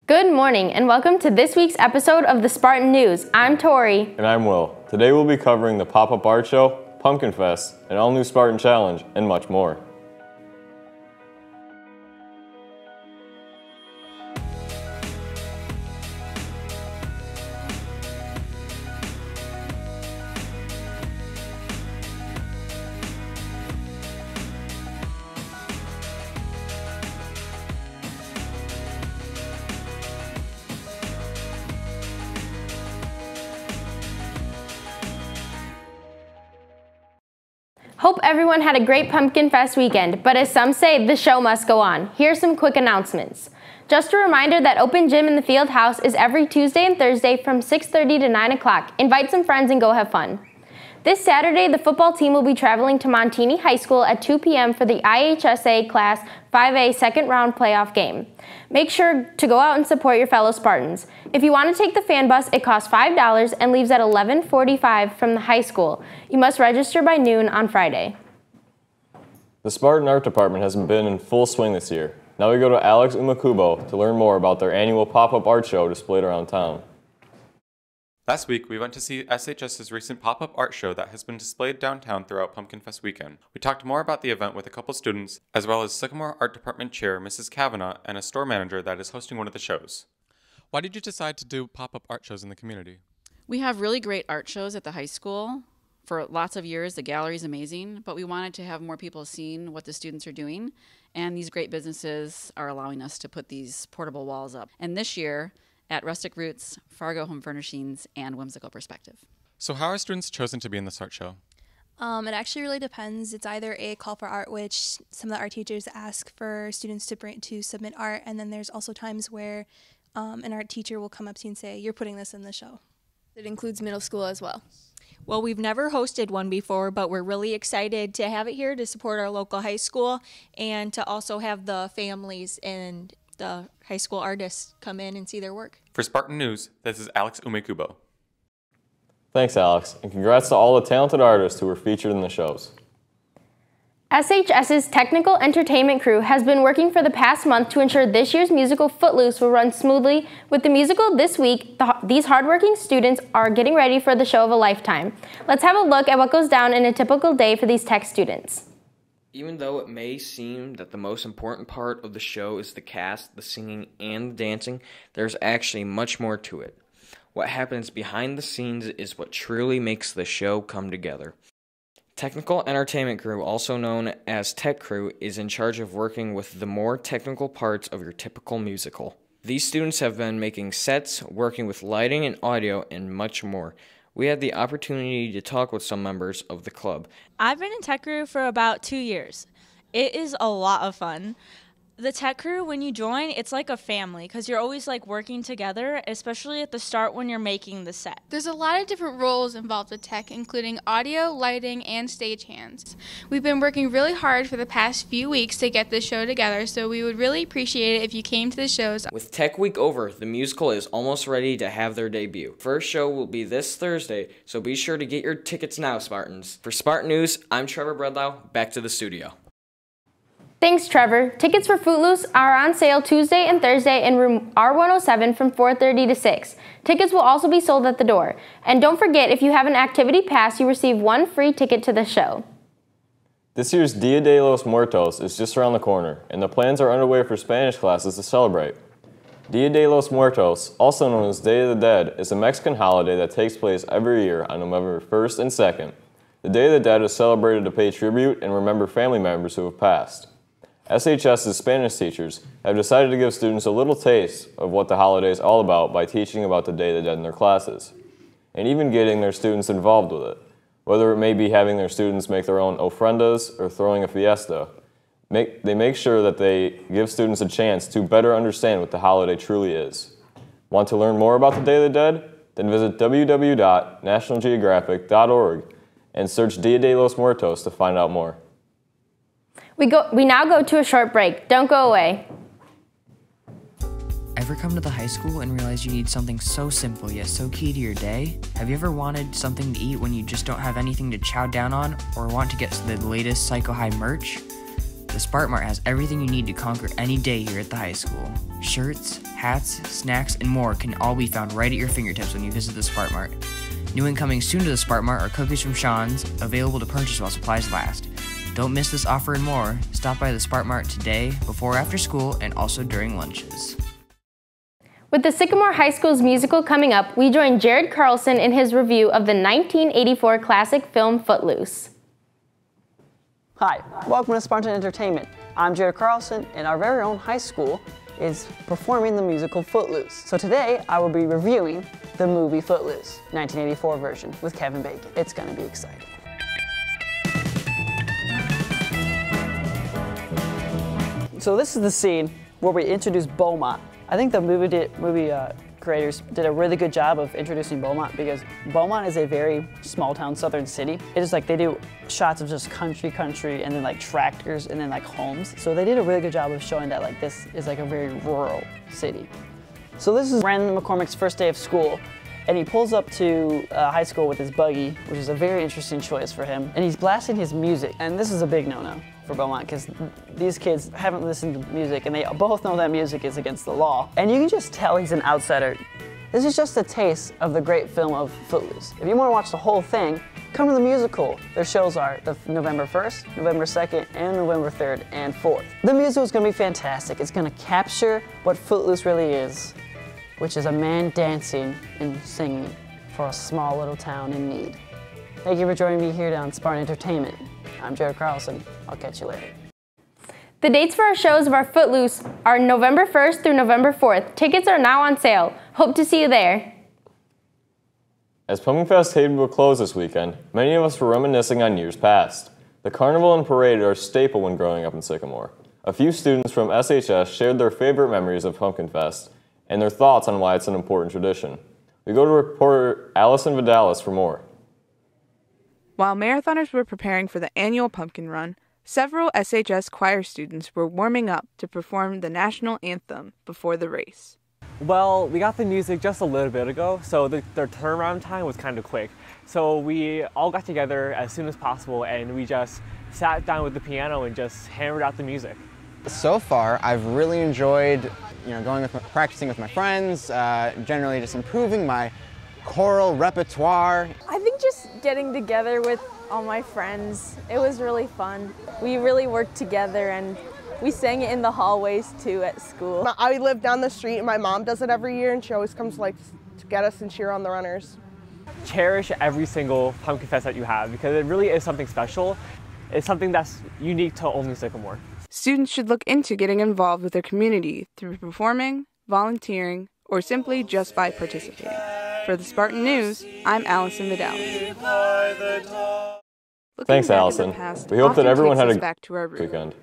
Good morning and welcome to this week's episode of the Spartan News. I'm Tori. And I'm Will. Today we'll be covering the pop-up art show, Pumpkin Fest, an all-new Spartan challenge, and much more. Hope everyone had a great Pumpkin Fest weekend, but as some say, the show must go on. Here's some quick announcements. Just a reminder that Open Gym in the Field House is every Tuesday and Thursday from 6:30 to 9 o'clock. Invite some friends and go have fun. This Saturday, the football team will be traveling to Montini High School at 2 p.m. for the IHSA Class 5A second round playoff game. Make sure to go out and support your fellow Spartans. If you want to take the fan bus, it costs $5 and leaves at 11:45 from the high school. You must register by noon on Friday. The Spartan Art Department has been in full swing this year. Now we go to Alex Umakubo to learn more about their annual pop-up art show displayed around town. Last week, we went to see SHS's recent pop-up art show that has been displayed downtown throughout Pumpkin Fest weekend. We talked more about the event with a couple students, as well as Sycamore Art Department Chair Mrs. Kavanaugh and a store manager that is hosting one of the shows. Why did you decide to do pop-up art shows in the community? We have really great art shows at the high school. For lots of years, the gallery is amazing, but we wanted to have more people seeing what the students are doing, and these great businesses are allowing us to put these portable walls up. And this year, at Rustic Roots, Fargo Home Furnishings, and Whimsical Perspective. So how are students chosen to be in this art show? It actually really depends. It's either a call for art, which some of the art teachers ask for students to submit art, and then there's also times where an art teacher will come up to you and say, "You're putting this in the show." It includes middle school as well. Well, we've never hosted one before, but we're really excited to have it here to support our local high school and to also have the families and the high school artists come in and see their work. For Spartan News, this is Alex Umekubo. Thanks, Alex, and congrats to all the talented artists who were featured in the shows. SHS's technical entertainment crew has been working for the past month to ensure this year's musical Footloose will run smoothly. With the musical this week, these hardworking students are getting ready for the show of a lifetime. Let's have a look at what goes down in a typical day for these tech students. Even though it may seem that the most important part of the show is the cast, the singing, and the dancing, there's actually much more to it. What happens behind the scenes is what truly makes the show come together. Technical entertainment crew, also known as tech crew, is in charge of working with the more technical parts of your typical musical. These students have been making sets, working with lighting and audio, and much more. We had the opportunity to talk with some members of the club. I've been in tech crew for about 2 years. It is a lot of fun. The tech crew, when you join, it's like a family because you're always like working together, especially at the start when you're making the set. There's a lot of different roles involved with tech, including audio, lighting, and stagehands. We've been working really hard for the past few weeks to get this show together, so we would really appreciate it if you came to the shows. With Tech Week over, the musical is almost ready to have their debut. First show will be this Thursday, so be sure to get your tickets now, Spartans. For Spartan News, I'm Trevor Bredlau. Back to the studio. Thanks, Trevor. Tickets for Footloose are on sale Tuesday and Thursday in room R107 from 4:30 to 6. Tickets will also be sold at the door. And don't forget, if you have an activity pass, you receive one free ticket to the show. This year's Dia de los Muertos is just around the corner, and the plans are underway for Spanish classes to celebrate. Dia de los Muertos, also known as Day of the Dead, is a Mexican holiday that takes place every year on November 1st and 2nd. The Day of the Dead is celebrated to pay tribute and remember family members who have passed. SHS's Spanish teachers have decided to give students a little taste of what the holiday is all about by teaching about the Day of the Dead in their classes, and even getting their students involved with it, whether it may be having their students make their own ofrendas or throwing a fiesta. They make sure that they give students a chance to better understand what the holiday truly is. Want to learn more about the Day of the Dead? Then visit www.nationalgeographic.org and search Dia de los Muertos to find out more. We now go to a short break. Don't go away. Ever come to the high school and realize you need something so simple yet so key to your day? Have you ever wanted something to eat when you just don't have anything to chow down on or want to get the latest Psycho High merch? The Spartan Mart has everything you need to conquer any day here at the high school. Shirts, hats, snacks, and more can all be found right at your fingertips when you visit the Spartan Mart. New and coming soon to the Spartan Mart are cookies from Sean's, available to purchase while supplies last. Don't miss this offer and more. Stop by the Spartan Mart today, before or after school, and also during lunches. With the Sycamore High School's musical coming up, we join Jared Carlson in his review of the 1984 classic film Footloose. Hi, welcome to Spartan Entertainment. I'm Jared Carlson, and our very own high school is performing the musical Footloose. So today, I will be reviewing the movie Footloose, 1984 version with Kevin Bacon. It's gonna be exciting. So this is the scene where we introduce Beaumont. I think the movie creators did a really good job of introducing Beaumont because Beaumont is a very small town southern city. It is like they do shots of just country, and then like tractors and then like homes. So they did a really good job of showing that like this is like a very rural city. So this is Brandon McCormick's first day of school, and he pulls up to high school with his buggy, which is a very interesting choice for him. And he's blasting his music, and this is a big no-no for Beaumont because these kids haven't listened to music and they both know that music is against the law. And you can just tell he's an outsider. This is just a taste of the great film of Footloose. If you want to watch the whole thing, come to the musical. Their shows are November 1st, November 2nd, and November 3rd and 4th. The musical is going to be fantastic. It's going to capture what Footloose really is, which is a man dancing and singing for a small little town in need. Thank you for joining me here on Spartan Entertainment. I'm Jared Carlson. I'll catch you later. The dates for our shows of our Footloose are November 1st through November 4th. Tickets are now on sale. Hope to see you there. As Pumpkin Fest came to a close this weekend, many of us were reminiscing on years past. The carnival and parade are a staple when growing up in Sycamore. A few students from SHS shared their favorite memories of Pumpkin Fest and their thoughts on why it's an important tradition. We go to reporter Allison Vidalis for more. While marathoners were preparing for the annual pumpkin run, several SHS choir students were warming up to perform the national anthem before the race. Well, we got the music just a little bit ago, so their turnaround time was kind of quick. So we all got together as soon as possible and we just sat down with the piano and just hammered out the music. So far, I've really enjoyed practicing with my friends, generally just improving my choral repertoire. I think just getting together with all my friends, it was really fun. We really worked together and we sang it in the hallways too at school. I live down the street and my mom does it every year and she always comes to get us and cheer on the runners. Cherish every single Pumpkin Fest that you have because it really is something special. It's something that's unique to only Sycamore. Students should look into getting involved with their community through performing, volunteering, or simply just by participating. For the Spartan News, I'm Allison Vidalis. Thanks, Allison. We hope that everyone had a good weekend.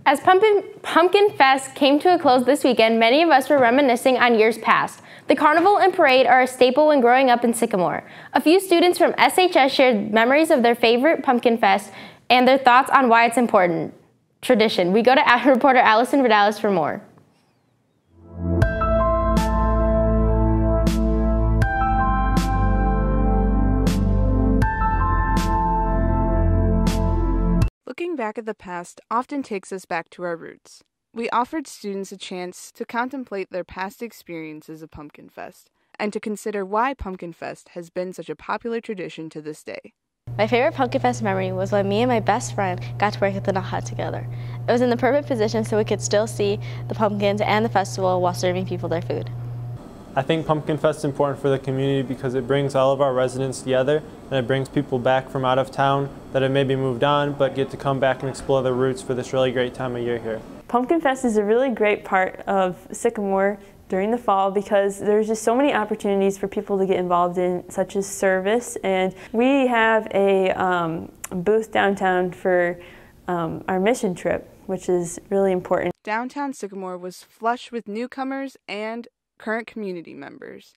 As Pumpkin Fest came to a close this weekend, many of us were reminiscing on years past. The carnival and parade are a staple when growing up in Sycamore. A few students from SHS shared memories of their favorite Pumpkin Fest and their thoughts on why it's important tradition. We go to reporter Allison Vidalis for more. Looking back at the past often takes us back to our roots. We offered students a chance to contemplate their past experiences of Pumpkin Fest and to consider why Pumpkin Fest has been such a popular tradition to this day. My favorite Pumpkin Fest memory was when me and my best friend got to work at the nut hut together. It was in the perfect position so we could still see the pumpkins and the festival while serving people their food. I think Pumpkin Fest is important for the community because it brings all of our residents together and it brings people back from out of town that have maybe moved on but get to come back and explore their roots for this really great time of year here. Pumpkin Fest is a really great part of Sycamore during the fall because there's just so many opportunities for people to get involved in, such as service, and we have a booth downtown for our mission trip, which is really important. Downtown Sycamore was flush with newcomers and current community members,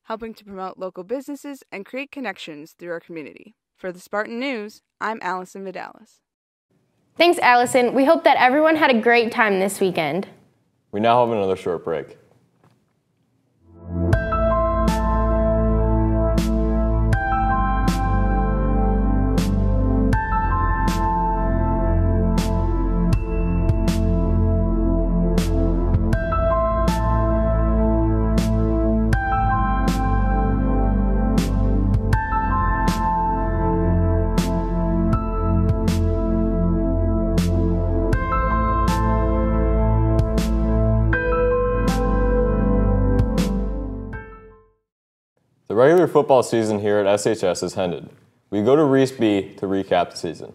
helping to promote local businesses and create connections through our community. For the Spartan News, I'm Allison Vidalis. Thanks, Allison. We hope that everyone had a great time this weekend. We now have another short break. regular football season here at SHS has ended. We go to Reese B to recap the season.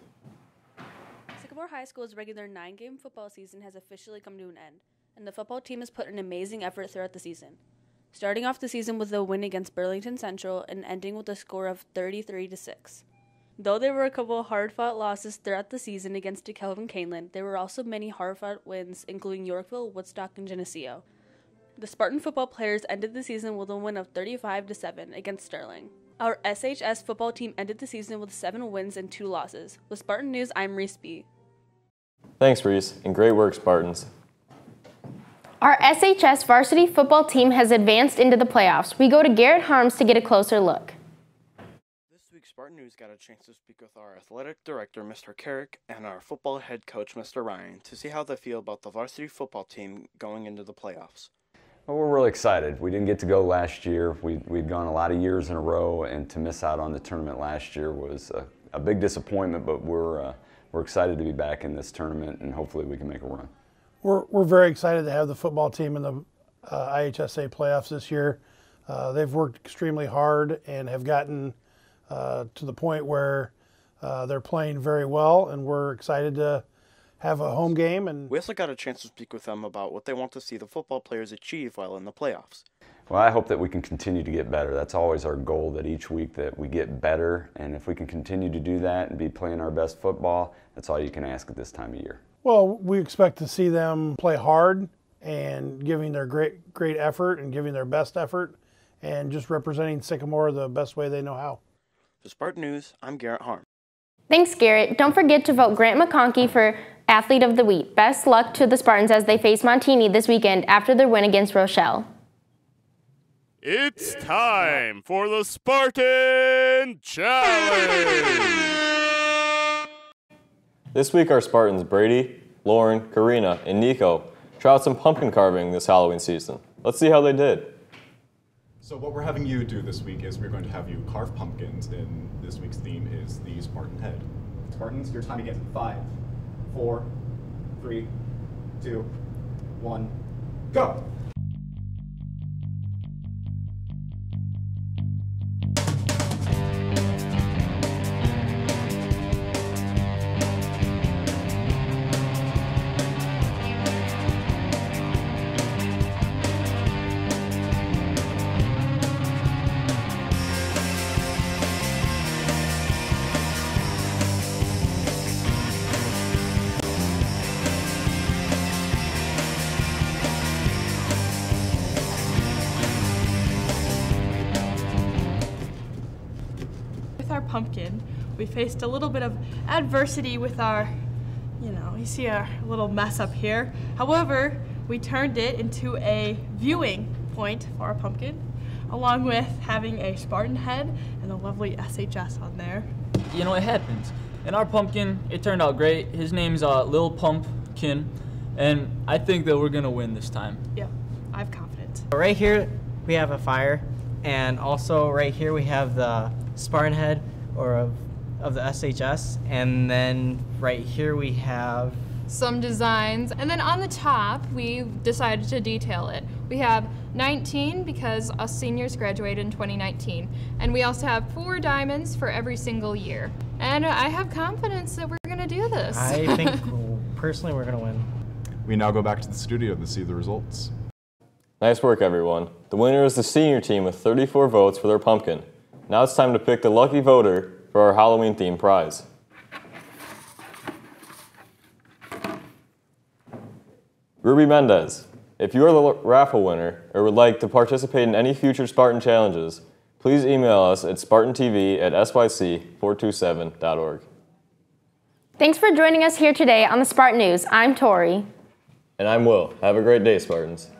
Sycamore High School's regular 9-game football season has officially come to an end, and the football team has put an amazing effort throughout the season. Starting off the season with a win against Burlington Central and ending with a score of 33-6. Though there were a couple hard-fought losses throughout the season against DeKalb and Canelan, there were also many hard-fought wins, including Yorkville, Woodstock, and Geneseo. The Spartan football players ended the season with a win of 35-7 against Sterling. Our SHS football team ended the season with 7 wins and 2 losses. With Spartan News, I'm Reese B. Thanks, Reese, and great work, Spartans. Our SHS varsity football team has advanced into the playoffs. We go to Garrett Harms to get a closer look. This week, Spartan News got a chance to speak with our athletic director, Mr. Carrick, and our football head coach, Mr. Ryan, to see how they feel about the varsity football team going into the playoffs. Well, we're really excited. We didn't get to go last year. We'd gone a lot of years in a row, and to miss out on the tournament last year was a big disappointment, but we're excited to be back in this tournament, and hopefully we can make a run. We're very excited to have the football team in the IHSA playoffs this year. They've worked extremely hard and have gotten to the point where they're playing very well, and we're excited to have a home game. And we also got a chance to speak with them about what they want to see the football players achieve while in the playoffs. Well, I hope that we can continue to get better. That's always our goal, that each week that we get better, and if we can continue to do that and be playing our best football, that's all you can ask at this time of year. Well, we expect to see them play hard and giving their great effort and giving their best effort and just representing Sycamore the best way they know how. For Spartan News, I'm Garrett Harm. Thanks, Garrett. Don't forget to vote Grant McConkey for Athlete of the Week. Best luck to the Spartans as they face Montini this weekend after their win against Rochelle. It's time for the Spartan Challenge! This week our Spartans Brady, Lauren, Karina, and Nico tried out some pumpkin carving this Halloween season. Let's see how they did. So what we're having you do this week is we're going to have you carve pumpkins, and this week's theme is the Spartan head. Spartans, your time begins in 5, 4, 3, 2, 1, go! Pumpkin. We faced a little bit of adversity with our, you see our little mess up here. However, we turned it into a viewing point for our pumpkin, along with having a Spartan head and a lovely SHS on there. It happens. And our pumpkin, it turned out great. His name's Lil Pumpkin, and I think that we're gonna win this time. Yep, I have confidence. Right here, we have a fire, and also right here we have the Spartan head, or of the SHS, and then right here we have some designs, and then on the top we decided to detail it. We have 19 because us seniors graduated in 2019, and we also have 4 diamonds for every single year. And I have confidence that we're gonna do this. I think personally we're gonna win. We now go back to the studio to see the results. Nice work, everyone. The winner is the senior team with 34 votes for their pumpkin. Now it's time to pick the lucky voter for our Halloween-themed prize. Ruby Mendez, if you are the raffle winner or would like to participate in any future Spartan challenges, please email us at spartantv@syc427.org. Thanks for joining us here today on the Spartan News. I'm Tori. And I'm Will. Have a great day, Spartans.